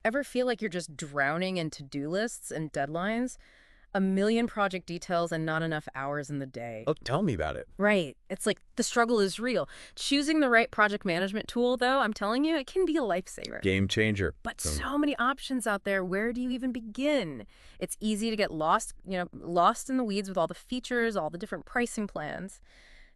Ever feel like you're just drowning in to-do lists and deadlines? A million project details and not enough hours in the day. Oh, tell me about it. Right. It's like the struggle is real. Choosing the right project management tool, though, I'm telling you, it can be a lifesaver. Game changer. But so many options out there. Where do you even begin? It's easy to get lost in the weeds with all the features, all the different pricing plans.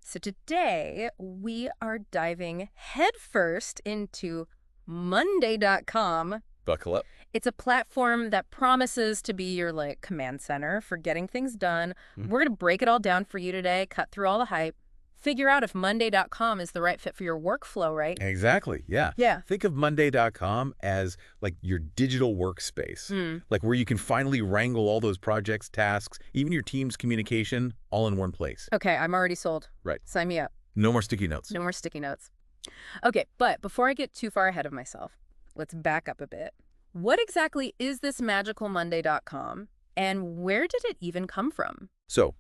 So today, we are diving headfirst into Monday.com. Buckle up. It's a platform that promises to be your command center for getting things done. We're going to break it all down for you today, cut through all the hype, figure out if Monday.com is the right fit for your workflow, right? Exactly. Yeah. Yeah. Think of Monday.com as like your digital workspace, like where you can finally wrangle all those projects, tasks, even your team's communication all in one place. Okay, I'm already sold. Right. Sign me up. No more sticky notes. No more sticky notes. Okay, but before I get too far ahead of myself, let's back up a bit. What exactly is this magical Monday.com, and where did it even come from? So,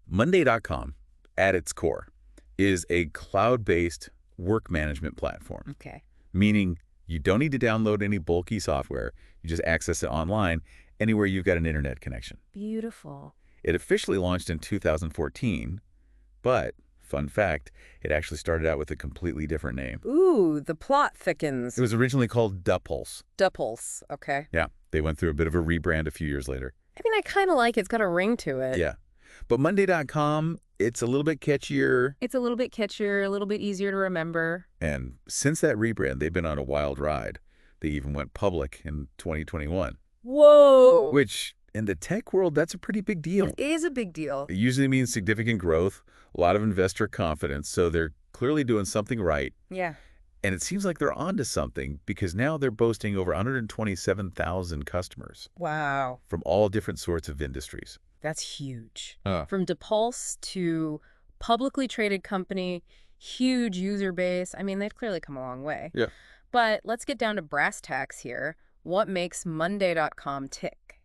Monday.com, at its core, is a cloud-based work management platform, Okay. meaning you don't need to download any bulky software. You just access it online anywhere you've got an internet connection. Beautiful. It officially launched in 2014, but, fun fact, it actually started out with a completely different name. Ooh, the plot thickens. It was originally called Dupulse. Dupulse. Okay. Yeah, they went through a bit of a rebrand a few years later. I mean, I kind of like it. It's got a ring to it. Yeah. But Monday.com, it's a little bit catchier. It's a little bit catchier, a little bit easier to remember. And since that rebrand, they've been on a wild ride. They even went public in 2021. Whoa! Which, in the tech world, that's a pretty big deal. It is a big deal. It usually means significant growth, a lot of investor confidence, so they're clearly doing something right. Yeah. And it seems like they're onto something because now they're boasting over 127,000 customers Wow. from all different sorts of industries. That's huge. Uh. From Dupulse to publicly traded company, huge user base. I mean, they've clearly come a long way. Yeah. But let's get down to brass tacks here. What makes Monday.com tick?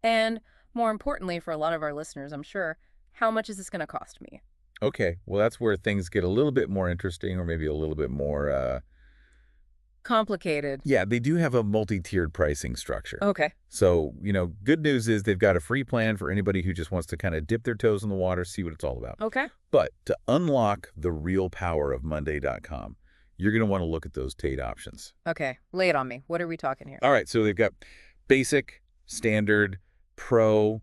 And more importantly, for a lot of our listeners, I'm sure, how much is this going to cost me? Okay, well, that's where things get a little bit more interesting or maybe a little bit more... Complicated. Yeah, they do have a multi-tiered pricing structure. Okay. So, good news is they've got a free plan for anybody who just wants to kind of dip their toes in the water, see what it's all about. Okay. But to unlock the real power of Monday.com, you're going to want to look at those paid options. Okay. Lay it on me. What are we talking here? All right, so they've got basic, standard, pro,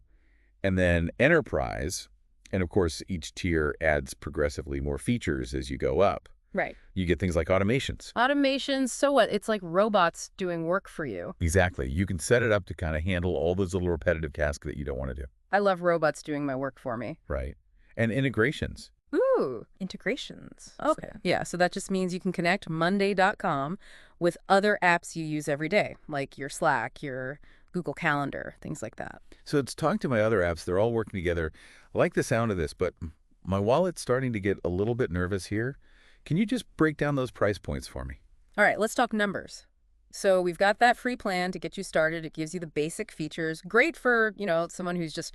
and then enterprise. And of course, each tier adds progressively more features as you go up. Right. You get things like automations. Automations, so what? It's like robots doing work for you. Exactly. You can set it up to kind of handle all those little repetitive tasks that you don't want to do. I love robots doing my work for me. Right. And integrations. Ooh, integrations. Okay. Yeah, so that just means you can connect Monday.com with other apps you use every day, like your Slack, your Google Calendar, things like that. So it's talking to my other apps. They're all working together. I like the sound of this, but my wallet's starting to get a little bit nervous here. Can you just break down those price points for me? All right, let's talk numbers. So we've got that free plan to get you started. It gives you the basic features. Great for, someone who's just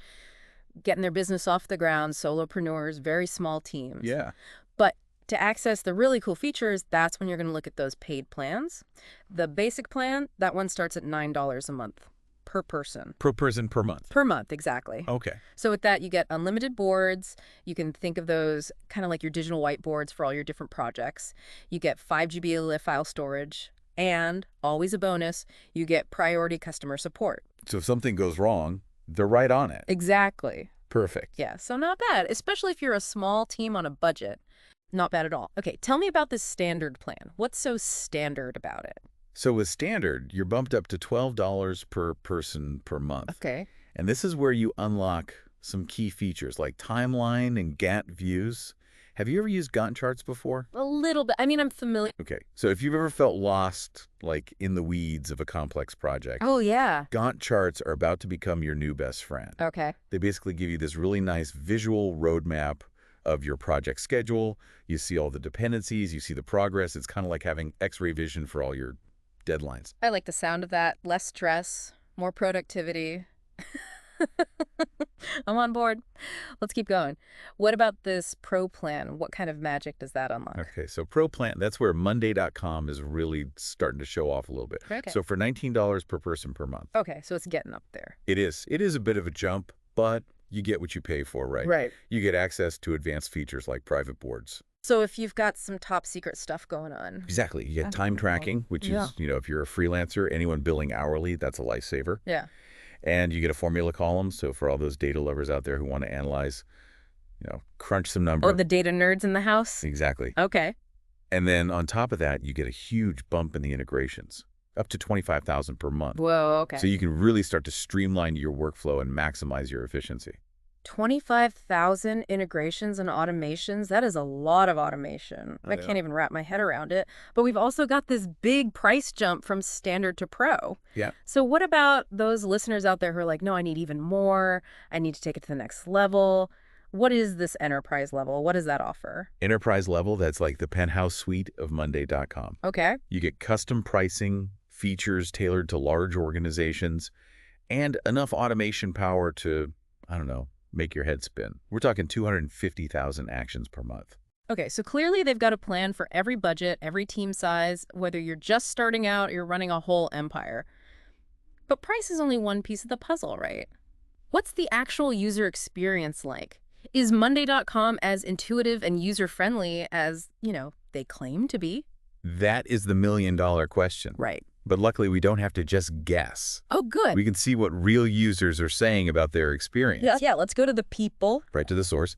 getting their business off the ground, solopreneurs, very small teams. Yeah. But to access the really cool features, that's when you're going to look at those paid plans. The basic plan, that one starts at $9 a month per person. Per person per month. Per month, exactly. Okay. So with that, you get unlimited boards. You can think of those kind of like your digital whiteboards for all your different projects. You get 5 GB file storage. And, always a bonus, you get priority customer support. So if something goes wrong, they're right on it. Exactly. Perfect. Yeah, so not bad, especially if you're a small team on a budget. Not bad at all. Okay, tell me about this standard plan. What's so standard about it? So with standard, you're bumped up to $12 per person per month. Okay. And this is where you unlock some key features like timeline and Gantt views. Have you ever used Gantt charts before? A little bit. I mean, I'm familiar. Okay, so if you've ever felt lost, like in the weeds of a complex project, Oh, yeah. Gantt charts are about to become your new best friend. Okay. They basically give you this really nice visual roadmap of your project schedule. You see all the dependencies, you see the progress. It's kind of like having X-ray vision for all your deadlines. I like the sound of that. Less stress, more productivity. I'm on board. Let's keep going. What about this Pro plan? What kind of magic does that unlock? Okay, so Pro Plan, that's where Monday.com is really starting to show off a little bit. Okay. So for $19 per person per month, Okay, so it's getting up there. it is. It is a bit of a jump, but you get what you pay for, right? Right. You get access to advanced features like private boards. So if you've got some top secret stuff going on. Exactly. You get That's time cool. tracking, which Yeah. is, if you're a freelancer, anyone billing hourly, that's a lifesaver. Yeah. And you get a formula column. So for all those data lovers out there who want to analyze, crunch some numbers. Oh, the data nerds in the house? Exactly. Okay. And then on top of that, you get a huge bump in the integrations, up to $25,000 per month. Whoa, okay. So you can really start to streamline your workflow and maximize your efficiency. 25,000 integrations and automations. That is a lot of automation. I Yeah. can't even wrap my head around it. But we've also got this big price jump from standard to pro. Yeah. So what about those listeners out there who are like, no, I need even more. I need to take it to the next level. What is this enterprise level? What does that offer? Enterprise level, that's like the penthouse suite of Monday.com. Okay. You get custom pricing, features tailored to large organizations, and enough automation power to, make your head spin. We're talking 250,000 actions per month. Okay, so clearly they've got a plan for every budget, every team size, whether you're just starting out or you're running a whole empire. But price is only one piece of the puzzle, right? What's the actual user experience like? Is Monday.com as intuitive and user-friendly as, they claim to be? That is the million-dollar question. Right. But luckily, we don't have to just guess. Oh, good. We can see what real users are saying about their experience. Yeah, let's go to the people. Right to the source.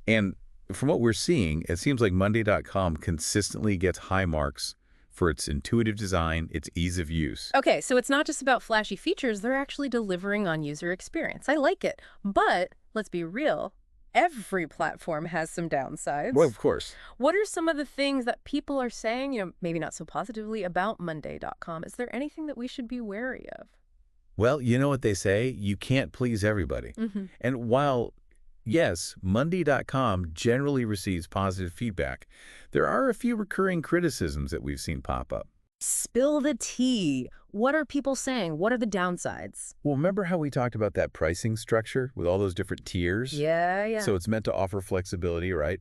And from what we're seeing, it seems like Monday.com consistently gets high marks for its intuitive design, its ease of use. Okay, so it's not just about flashy features. They're actually delivering on user experience. I like it. But let's be real. Every platform has some downsides. Well, of course. What are some of the things that people are saying, maybe not so positively about Monday.com? Is there anything that we should be wary of? Well, you know what they say? You can't please everybody. Mm-hmm. And while, yes, Monday.com generally receives positive feedback, there are a few recurring criticisms that we've seen pop up. Spill the tea. What are people saying? What are the downsides? Well, remember how we talked about that pricing structure with all those different tiers? Yeah. So it's meant to offer flexibility, right?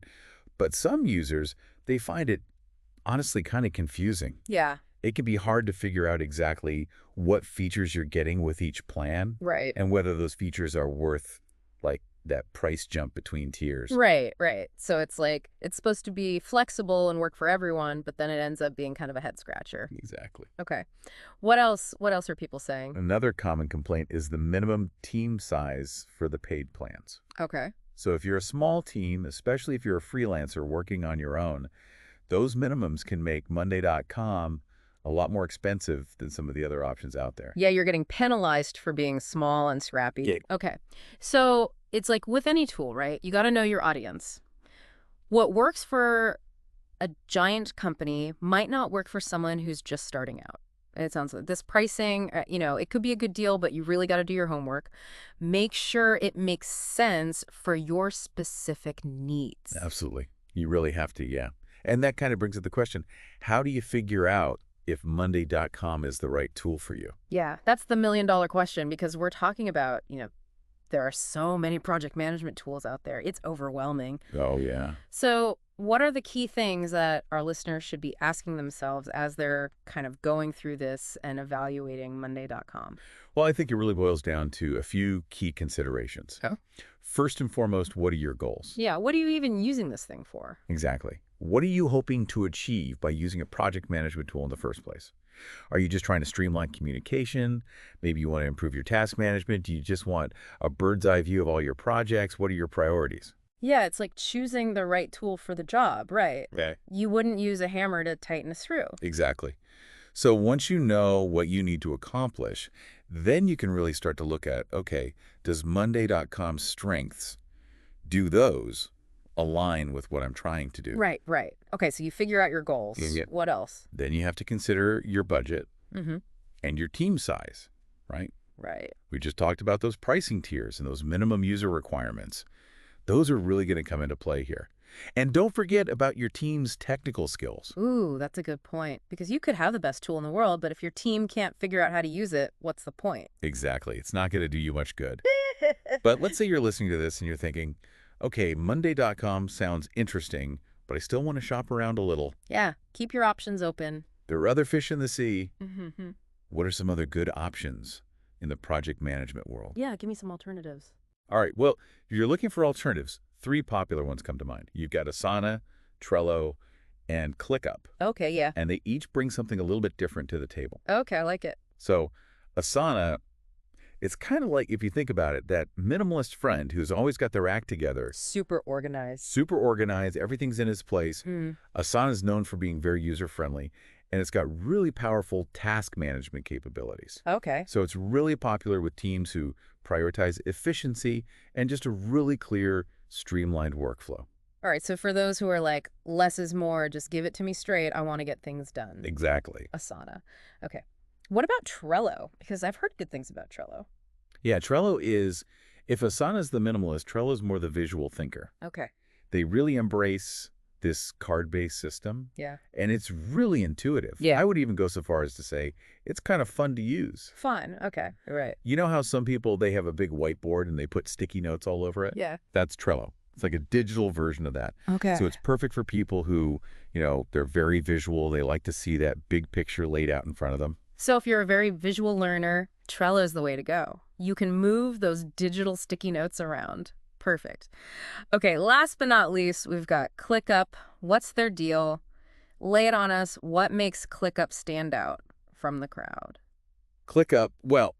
But some users, they find it honestly kind of confusing. Yeah. It can be hard to figure out exactly what features you're getting with each plan Right. and whether those features are worth like that price jump between tiers. Right. So it's like, it's supposed to be flexible and work for everyone, but then it ends up being kind of a head scratcher. Exactly. Okay. What else are people saying? Another common complaint is the minimum team size for the paid plans. Okay. So if you're a small team, especially if you're a freelancer working on your own, those minimums can make Monday.com a lot more expensive than some of the other options out there. Yeah, you're getting penalized for being small and scrappy. Yeah. Okay. So it's like with any tool, right? You got to know your audience. What works for a giant company might not work for someone who's just starting out. It sounds like this pricing, it could be a good deal, but you really got to do your homework. Make sure it makes sense for your specific needs. Absolutely. You really have to, yeah. And that kind of brings up the question, how do you figure out if Monday.com is the right tool for you? Yeah, that's the million-dollar question, because we're talking about, there are so many project management tools out there. It's overwhelming. Oh, yeah. So what are the key things that our listeners should be asking themselves as they're kind of going through this and evaluating Monday.com? Well, I think it really boils down to a few key considerations. Oh. First and foremost, what are your goals? Yeah, what are you even using this thing for? Exactly. What are you hoping to achieve by using a project management tool in the first place? Are you just trying to streamline communication? Maybe you want to improve your task management. Do you just want a bird's eye view of all your projects? What are your priorities? Yeah, it's like choosing the right tool for the job, right? Okay. You wouldn't use a hammer to tighten a screw. Exactly. So once you know what you need to accomplish, then you can really start to look at, okay, does Monday.com's strengths, do those align with what I'm trying to do? Right. Okay, so you figure out your goals. Yeah. What else? Then you have to consider your budget Mm-hmm. and your team size, right? Right. We just talked about those pricing tiers and those minimum user requirements. Those are really going to come into play here. And don't forget about your team's technical skills. Ooh, that's a good point. Because you could have the best tool in the world, but if your team can't figure out how to use it, what's the point? Exactly. It's not going to do you much good. But let's say you're listening to this and you're thinking, okay, Monday.com sounds interesting, but I still want to shop around a little. Yeah, keep your options open. There are other fish in the sea. Mm-hmm. What are some other good options in the project management world? Yeah, give me some alternatives. All right, well, if you're looking for alternatives, 3 popular ones come to mind. You've got Asana, Trello, and ClickUp, Okay, yeah. and they each bring something a little bit different to the table. Okay, I like it. So Asana, it's kind of like, if you think about it, that minimalist friend who's always got their act together, Super organized. super organized, everything's in its place. Hmm. Asana is known for being very user-friendly, and it's got really powerful task management capabilities. Okay. So it's really popular with teams who prioritize efficiency and just a really clear, streamlined workflow. All right, so for those who are like, less is more, just give it to me straight, I want to get things done. Exactly. Asana. Okay. What about Trello? Because I've heard good things about Trello. Yeah, Trello is, if Asana's the minimalist, Trello's more the visual thinker. Okay. They really embrace this card-based system, Yeah. and it's really intuitive. Yeah. I would even go so far as to say it's kind of fun to use. Fun. Okay. All right. You know how some people, they have a big whiteboard and they put sticky notes all over it? Yeah. That's Trello. It's like a digital version of that. Okay. So it's perfect for people who, they're very visual. They like to see that big picture laid out in front of them. So if you're a very visual learner, Trello is the way to go. You can move those digital sticky notes around. Perfect. Okay, last but not least, we've got ClickUp. What's their deal? Lay it on us. What makes ClickUp stand out from the crowd? ClickUp, well,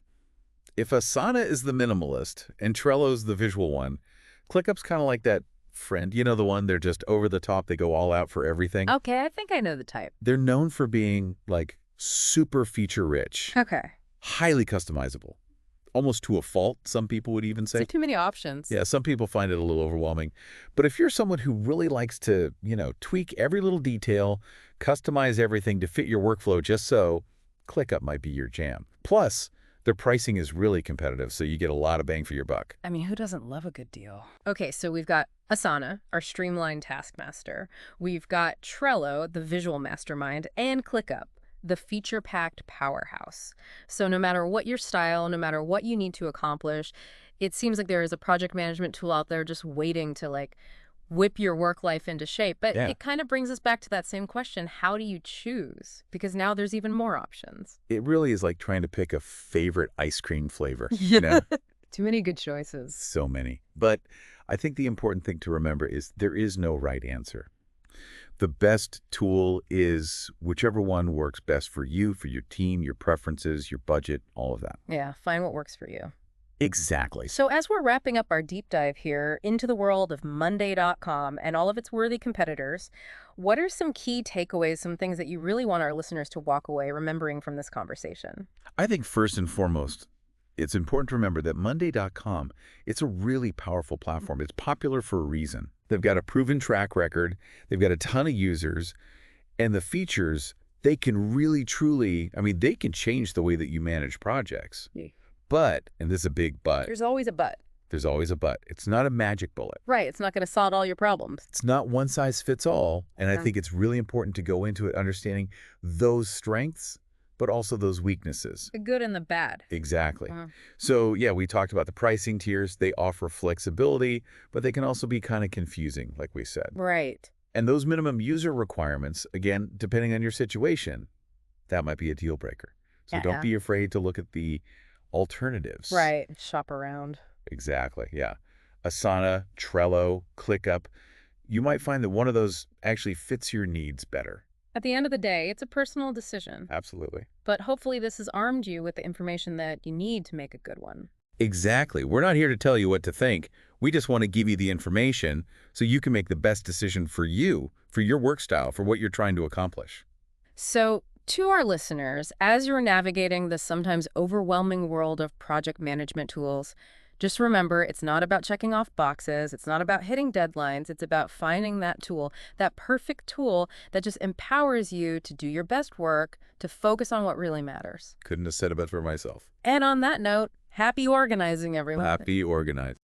if Asana is the minimalist and Trello's the visual one, ClickUp's kind of like that friend. You know, the one, they're just over the top. They go all out for everything. Okay, I think I know the type. They're known for being like super feature rich, Okay. highly customizable, almost to a fault, some people would even say. So too many options. Yeah, some people find it a little overwhelming. But if you're someone who really likes to, tweak every little detail, customize everything to fit your workflow just so, ClickUp might be your jam. Plus, their pricing is really competitive, so you get a lot of bang for your buck. I mean, who doesn't love a good deal? Okay, so we've got Asana, our streamlined taskmaster. We've got Trello, the visual mastermind, and ClickUp, the feature-packed powerhouse. So no matter what your style, no matter what you need to accomplish, it seems like there is a project management tool out there just waiting to whip your work life into shape. But Yeah. it kind of brings us back to that same question. How do you choose? Because now there's even more options. It really is like trying to pick a favorite ice cream flavor. You know? Too many good choices. So many. But I think the important thing to remember is there is no right answer. The best tool is whichever one works best for you, for your team, your preferences, your budget, all of that. Yeah, find what works for you. Exactly. So as we're wrapping up our deep dive here into the world of Monday.com and all of its worthy competitors, what are some key takeaways, some things that you really want our listeners to walk away remembering from this conversation? I think first and foremost, it's important to remember that Monday.com, it's a really powerful platform. It's popular for a reason. They've got a proven track record. They've got a ton of users. And the features, they can really, truly, they can change the way that you manage projects. Yeah. But, and this is a big but, There's always a but. there's always a but. It's not a magic bullet. Right, it's not going to solve all your problems. It's not one size fits all. And I Yeah. think it's really important to go into it understanding those strengths, but also those weaknesses. The good and the bad. Exactly. Uh-huh. So yeah, we talked about the pricing tiers. They offer flexibility, but they can also be kind of confusing, like we said. Right. And those minimum user requirements, again, depending on your situation, that might be a deal breaker. So Yeah. don't be afraid to look at the alternatives. Right. Shop around. Exactly, yeah. Asana, Trello, ClickUp, you might find that one of those actually fits your needs better. At the end of the day, it's a personal decision. Absolutely. But hopefully this has armed you with the information that you need to make a good one. Exactly. We're not here to tell you what to think. We just want to give you the information so you can make the best decision for you, for your work style, for what you're trying to accomplish. So, to our listeners, as you're navigating the sometimes overwhelming world of project management tools, just remember it's not about checking off boxes. It's not about hitting deadlines. It's about finding that tool, that perfect tool that just empowers you to do your best work, to focus on what really matters. Couldn't have said it better for myself. And on that note, happy organizing, everyone. Happy organized.